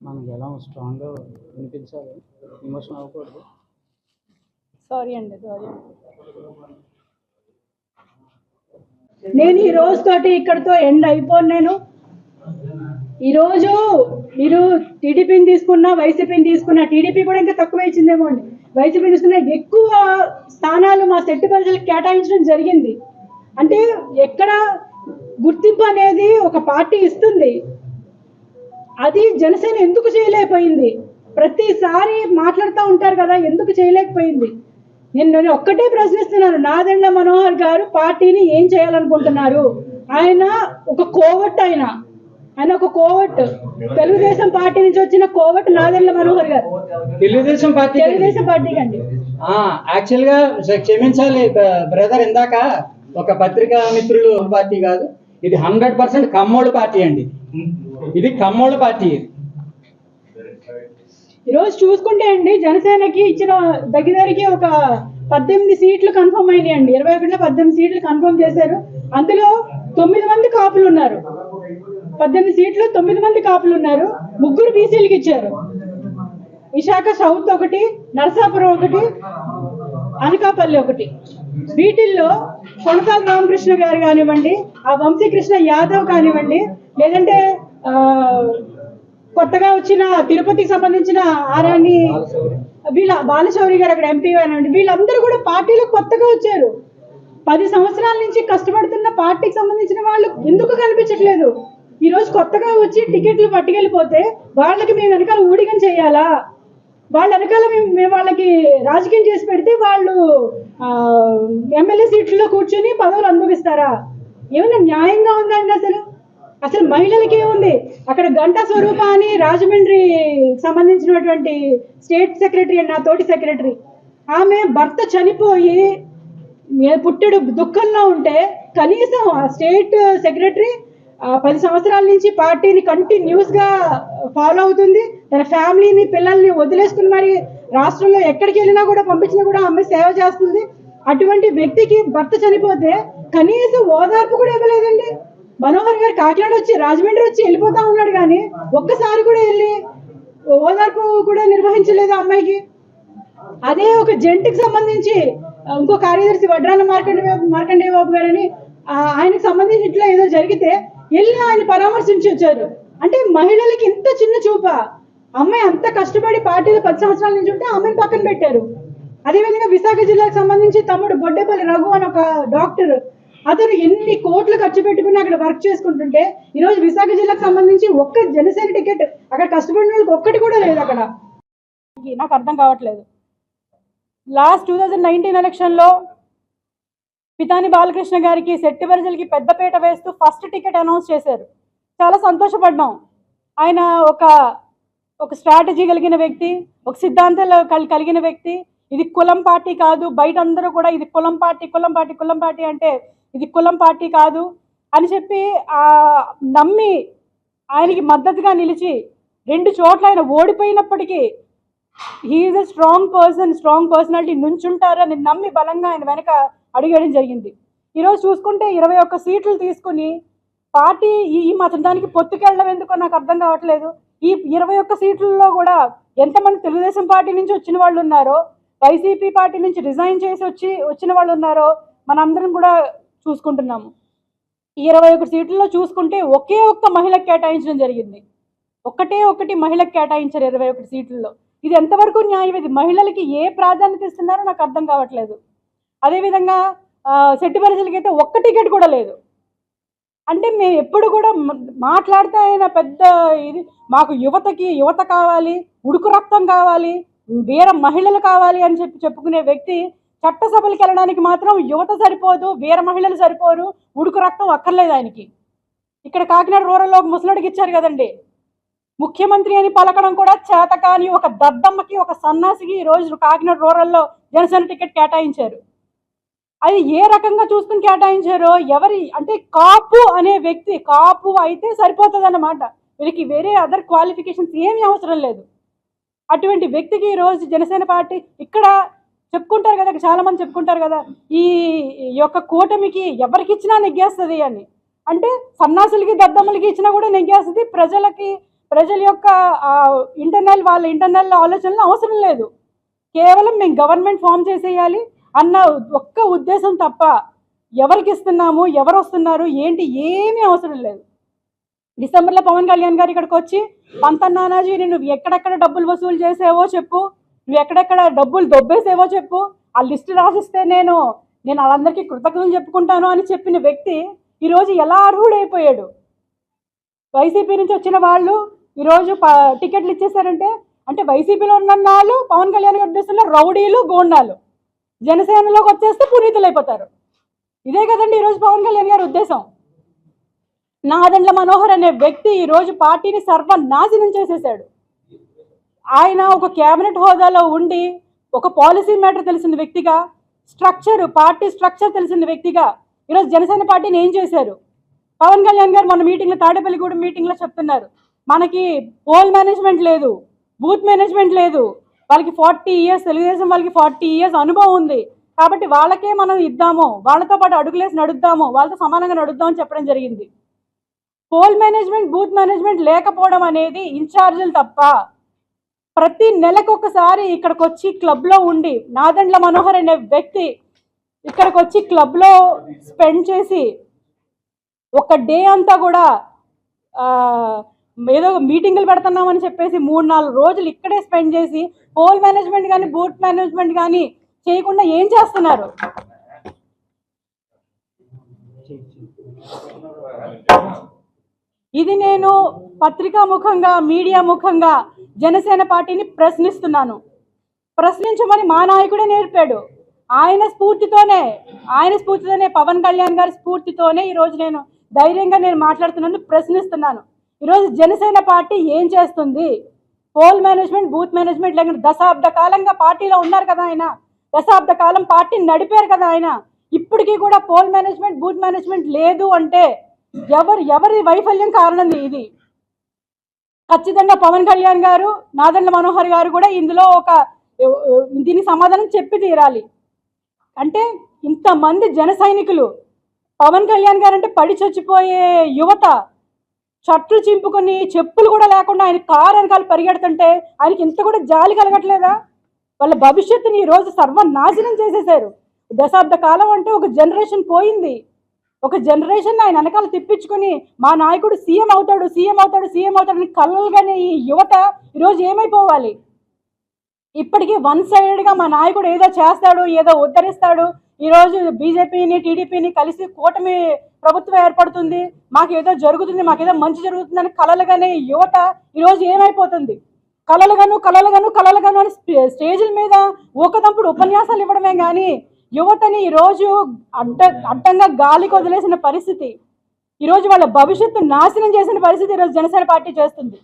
మనకి ఎలా స్ట్రాంగ్గా వినిపించాలి, ఎమోషన్ అవ్వకూడదు. సారీ అండి. నేను ఈ రోజుతోటి ఇక్కడితో ఎండ్ అయిపోను. నేను ఈరోజు మీరు టీడీపీని తీసుకున్నా, వైసీపీని తీసుకున్నా, టీడీపీ కూడా ఇంకా తక్కువ ఇచ్చిందేమో అండి, వైసీపీ తీసుకున్నా ఎక్కువ స్థానాలు మా సెట్టు ప్రజలకు కేటాయించడం జరిగింది. అంటే ఎక్కడ గుర్తింపు అనేది ఒక పార్టీ ఇస్తుంది, అది జనసేన ఎందుకు చేయలేకపోయింది? ప్రతిసారి మాట్లాడుతూ ఉంటారు కదా, ఎందుకు చేయలేకపోయింది? నేను ఒక్కటే ప్రశ్నిస్తున్నాను, నాదెండ్ల మనోహర్ గారు పార్టీని ఏం చేయాలనుకుంటున్నారు? ఆయన ఒక కోవట్, ఆయన ఒక కోవట్, తెలుగుదేశం పార్టీ నుంచి వచ్చిన కోవట్ నాదెండ్ల మనోహర్ గారు. తెలుగుదేశం పార్టీకి అండి. యాక్చువల్ గా క్షమించాలి బ్రదర్, ఇందాక ఒక పత్రికా మిత్రులు పార్టీ కాదు, ఇది 100% కమ్మోళ్ళ పార్టీ అండి. ఇది కమ్మోళ్ళ పార్టీ. ఈరోజు చూసుకుంటే అండి, జనసేనకి ఇచ్చిన దగ్గరికి ఒక 18 సీట్లు కన్ఫర్మ్ అయినాయి అండి. 21లో 18 సీట్లు కన్ఫర్మ్ చేశారు. అందులో 9 మంది కాపులు ఉన్నారు. 18 సీట్లు 9 మంది కాపులు ఉన్నారు. 3 బీసీలకు ఇచ్చారు. విశాఖ సౌత్ ఒకటి, నరసాపురం ఒకటి, అనకాపల్లి ఒకటి. వీటిల్లో కొనసాల రామకృష్ణ గారు కానివ్వండి, ఆ వంశీకృష్ణ యాదవ్ కానివ్వండి, లేదంటే కొత్తగా వచ్చిన తిరుపతికి సంబంధించిన ఆరాణి వీళ్ళ బాలశౌరి గారు అక్కడ ఎంపీ కానివ్వండి, వీళ్ళందరూ కూడా పార్టీలో కొత్తగా వచ్చారు. 10 సంవత్సరాల నుంచి కష్టపడుతున్న పార్టీకి సంబంధించిన వాళ్ళు ఎందుకు కనిపించట్లేదు? ఈరోజు కొత్తగా వచ్చి టికెట్లు పట్టుకెళ్ళిపోతే వాళ్ళకి మేము వెనకాల ఊడిగం చేయాలా? వాళ్ళ వెనకాల మేము వాళ్ళకి రాజకీయం చేసి పెడితే వాళ్ళు ఎమ్మెల్యే సీట్లలో కూర్చొని పదవులు అనుభవిస్తారా? ఏమైనా న్యాయంగా ఉందండి? అసలు మహిళలకి ఏముంది? అక్కడ గంటా స్వరూప అని రాజమండ్రి సంబంధించినటువంటి స్టేట్ సెక్రటరీ, నా తోటి సెక్రటరీ, ఆమె భర్త చనిపోయి పుట్టెడు దుఃఖంలో ఉంటే కనీసం ఆ స్టేట్ సెక్రటరీ 10 సంవత్సరాల నుంచి పార్టీని కంటిన్యూస్ గా ఫాలో అవుతుంది. తన ఫ్యామిలీని, పిల్లల్ని వదిలేసుకుని మరి రాష్ట్రంలో ఎక్కడికి వెళ్ళినా కూడా పంపించినా కూడా అమ్మాయి సేవ చేస్తుంది. అటువంటి వ్యక్తికి భర్త చనిపోతే కనీసం ఓదార్పు కూడా ఇవ్వలేదండి. మనోహర్ గారు కాకినాడ వచ్చి, రాజమండ్రి వచ్చి వెళ్ళిపోతా ఉన్నాడు, కానీ ఒక్కసారి కూడా వెళ్ళి ఓదార్పు కూడా నిర్వహించలేదు అమ్మాయికి. అదే ఒక జంటికి సంబంధించి ఇంకో కార్యదర్శి వడ్రాల మార్కండేయ బాబు గారని, ఆయనకు సంబంధించి ఇట్లా ఏదో జరిగితే వెళ్ళి ఆయన పరామర్శించి వచ్చారు. అంటే మహిళలకి ఇంత చిన్న చూప? అమ్మాయి అంత కష్టపడి పార్టీలో 10 సంవత్సరాల నుంచి ఉంటే అమ్మాయిని పక్కన పెట్టారు. అదేవిధంగా విశాఖ జిల్లాకు సంబంధించి తమ్ముడు బొడ్డేపల్లి రఘు అని ఒక డాక్టర్, అతను ఎన్ని కోట్లు ఖర్చు పెట్టుకుని అక్కడ వర్క్ చేసుకుంటుంటే ఈరోజు విశాఖ జిల్లాకు సంబంధించి ఒక్క జనసేన టికెట్ అక్కడ కష్టపడిన వాళ్ళకి ఒక్కటి కూడా లేదు. అక్కడ నాకు అర్థం కావట్లేదు. లాస్ట్ 2019 ఎలక్షన్లో పితాని బాలకృష్ణ గారికి, శెట్టి ప్రజలకి పెద్దపీట వేస్తూ ఫస్ట్ టికెట్ అనౌన్స్ చేశారు. చాలా సంతోషపడ్డాం. ఆయన ఒక స్ట్రాటజీ కలిగిన వ్యక్తి, ఒక సిద్ధాంతాలు కలిగిన వ్యక్తి. ఇది కులం పార్టీ కాదు, బయట అందరూ కూడా ఇది కులం పార్టీ అంటే ఇది కులం పార్టీ కాదు అని చెప్పి నమ్మి ఆయనకి మద్దతుగా నిలిచి 2 చోట్ల ఆయన ఓడిపోయినప్పటికీ హీఈస్ ఎ స్ట్రాంగ్ పర్సనాలిటీ, నుంచుంటారని నమ్మి బలంగా ఆయన వెనక అడిగేయడం జరిగింది. ఈరోజు చూసుకుంటే 21 సీట్లు తీసుకుని పార్టీ ఈ మాత్రం దానికి పొత్తుకెళ్ళడం ఎందుకో నాకు అర్థం కావట్లేదు. ఈ 21 సీట్లలో కూడా ఎంతమంది తెలుగుదేశం పార్టీ నుంచి వచ్చిన వాళ్ళు ఉన్నారో, వైసీపీ పార్టీ నుంచి రిజైన్ చేసి వచ్చిన వాళ్ళు ఉన్నారో మనందరం కూడా చూసుకుంటున్నాము. ఈ 21 సీట్లలో చూసుకుంటే ఒకే ఒక్క మహిళకు కేటాయించడం జరిగింది. ఒకటి మహిళకు కేటాయించారు 21 సీట్లలో. ఇది ఎంతవరకు న్యాయం? ఇది మహిళలకి ఏ ప్రాధాన్యత ఇస్తున్నారో నాకు అర్థం కావట్లేదు. అదేవిధంగా శెట్టి ప్రజలకైతే ఒక్క టికెట్ కూడా లేదు. అంటే మేము ఎప్పుడు కూడా మాట్లాడితే ఆయన పెద్ద ఇది, మాకు యువత కావాలి, ఉడుకు రక్తం కావాలి, వీర మహిళలు కావాలి అని చెప్పుకునే వ్యక్తి చట్టసభలకు వెళ్ళడానికి మాత్రం యువత సరిపోదు, వీర మహిళలు సరిపోరు, ఉడుకు రక్తం అక్కర్లేదు ఆయనకి. ఇక్కడ కాకినాడ రూరల్లో ఒక ముసలుడికి ఇచ్చారు కదండి, ముఖ్యమంత్రి అని పలకడం కూడా చేత కాని ఒక దద్దమ్మకి, ఒక సన్నాసికి ఈరోజు కాకినాడ రూరల్లో జనసేన టికెట్ కేటాయించారు. అది ఏ రకంగా చూసుకుని కేటాయించారో, అంటే కాపు అనే వ్యక్తి, కాపు అయితే సరిపోతుంది అన్నమాట, వీళ్ళకి వేరే అదర్ క్వాలిఫికేషన్స్ ఏమీ అవసరం లేదు. అటువంటి వ్యక్తికి ఈరోజు జనసేన పార్టీ ఇక్కడ చెప్పుకుంటారు కదా, చాలా మంది చెప్పుకుంటారు కదా, ఈ యొక్క కూటమికి ఎవరికి ఇచ్చినా నెగ్గేస్తుంది అని. అంటే సన్నాసులకి, దద్దమ్మలకి ఇచ్చినా కూడా నెగ్గేస్తుంది, ప్రజల యొక్క వాళ్ళ ఇంటర్నల్ ఆలోచనలు అవసరం లేదు. కేవలం మేము గవర్నమెంట్ ఫామ్ చేసేయాలి అన్న ఒక్క ఉద్దేశం తప్ప ఎవరికి ఇస్తున్నాము, ఎవరు వస్తున్నారు, ఏంటి ఏమీ అవసరం లేదు. డిసెంబర్లో పవన్ కళ్యాణ్ గారు ఇక్కడికి వచ్చి పంతన్నానాజీ నువ్వు ఎక్కడెక్కడ డబ్బులు వసూలు చేసేవో చెప్పు, నువ్వు ఎక్కడెక్కడ డబ్బులు దొబ్బేసేవో చెప్పు, ఆ లిస్టు రాసిస్తే నేను వాళ్ళందరికీ కృతజ్ఞతలు చెప్పుకుంటాను అని చెప్పిన వ్యక్తి ఈరోజు ఎలా అర్హుడైపోయాడు? వైసీపీ నుంచి వచ్చిన వాళ్ళు ఈరోజు టికెట్లు ఇచ్చేసారంటే అంటే వైసీపీలో ఉన్న నాళ్ళు పవన్ కళ్యాణ్ గారి ఉద్దేశంలో రౌడీలు, గోండాలు, జనసేనలోకి వచ్చేస్తే పునీతులు అయిపోతారు. ఇదే కదండి ఈరోజు పవన్ కళ్యాణ్ గారి ఉద్దేశం. నాదెండ్ల మనోహర్ అనే వ్యక్తి ఈరోజు పార్టీని సర్వనాశనం చేసేసాడు. ఆయన ఒక కేబినెట్ హోదాలో ఉండి ఒక పాలసీ మ్యాటర్ తెలిసిన వ్యక్తిగా, పార్టీ స్ట్రక్చర్ తెలిసిన వ్యక్తిగా ఈరోజు జనసేన పార్టీని ఏం చేశారు? పవన్ కళ్యాణ్ గారు మన మీటింగ్లో, తాడేపల్లిగూడెం మీటింగ్లో చెప్తున్నారు, మనకి పోల్ మేనేజ్మెంట్ లేదు, బూత్ మేనేజ్మెంట్ లేదు, వాళ్ళకి 40 years, తెలుగుదేశం వాళ్ళకి 40 years అనుభవం ఉంది కాబట్టి వాళ్ళకే మనం ఇద్దాము, వాళ్ళతో పాటు అడుగులేసి నడుద్దాము, వాళ్ళతో సమానంగా నడుద్దామని చెప్పడం జరిగింది. పోల్ మేనేజ్మెంట్, బూత్ మేనేజ్మెంట్ లేకపోవడం అనేది ఇన్ఛార్జీలు తప్ప. ప్రతి నెలకు ఒకసారి ఇక్కడికి వచ్చి క్లబ్లో ఉండి నాదెండ్ల మనోహర్ అనే వ్యక్తి ఇక్కడికి వచ్చి క్లబ్లో స్పెండ్ చేసి ఒక డే అంతా కూడా ఏదో మీటింగులు పెడుతున్నామని చెప్పేసి 3-4 రోజులు ఇక్కడే స్పెండ్ చేసి పోల్ మేనేజ్మెంట్ కానీ బూత్ మేనేజ్మెంట్ కానీ చేయకుండా ఏం చేస్తున్నారు? ఇది నేను పత్రికా ముఖంగా, మీడియా ముఖంగా జనసేన పార్టీని ప్రశ్నిస్తున్నాను. ప్రశ్నించమని మా నాయకుడే నేర్పాడు. ఆయన స్ఫూర్తితోనే పవన్ కళ్యాణ్ గారి స్ఫూర్తితోనే ఈరోజు నేను ధైర్యంగా మాట్లాడుతున్నాను, ప్రశ్నిస్తున్నాను. ఈరోజు జనసేన పార్టీ ఏం చేస్తుంది? పోల్ మేనేజ్మెంట్, బూత్ మేనేజ్మెంట్ లేకుండా దశాబ్ద కాలంగా పార్టీలో ఉన్నారు కదా ఆయన, దశాబ్ద కాలం పార్టీని నడిపారు కదా ఆయన. ఇప్పటికీ కూడా పోల్ మేనేజ్మెంట్, బూత్ మేనేజ్మెంట్ లేదు అంటే ఎవరి వైఫల్యం కారణం ఇది? ఖచ్చితంగా పవన్ కళ్యాణ్ గారు, నాదెండ్ల మనోహర్ గారు కూడా ఇందులో దీనికి సమాధానం చెప్పి తీరాలి. అంటే ఇంతమంది జన సైనికులు, పవన్ కళ్యాణ్ గారు అంటే పడి చచ్చిపోయే యువత, షర్టులు చింపుకొని చెప్పులు కూడా లేకుండా ఆయన కారు వెనకాల పరిగెడుతుంటే ఆయనకి ఇంత కూడా జాలి కలగట్లేదా? వాళ్ళ భవిష్యత్తుని ఈరోజు సర్వనాశనం చేసేసారు. దశాబ్ద కాలం అంటే ఒక జనరేషన్ పోయింది. ఒక జనరేషన్ ఆయన వెనకాల తిప్పించుకొని మా నాయకుడు సీఎం అవుతాడు అని కలలుగానే ఈ యువత ఈరోజు ఏమైపోవాలి? ఇప్పటికీ వన్ సైడెడ్గా మా నాయకుడు ఏదో చేస్తాడు, ఏదో ఉద్ధరిస్తాడు, ఈరోజు బీజేపీని, టీడీపీని కలిసి కూటమి ప్రభుత్వం ఏర్పడుతుంది, మాకేదో జరుగుతుంది, మాకేదో మంచి జరుగుతుందని కలలుగానే యువత ఈరోజు ఏమైపోతుంది? కలలుగాను అని స్టేజ్ల మీద ఊకదంపుడు ఉపన్యాసాలు ఇవ్వడమే కానీ యువతని ఈరోజు అడ్డంగా గాలికి వదిలేసిన పరిస్థితి, ఈరోజు వాళ్ళ భవిష్యత్తు నాశనం చేసిన పరిస్థితి ఈరోజు జనసేన పార్టీ చేస్తుంది.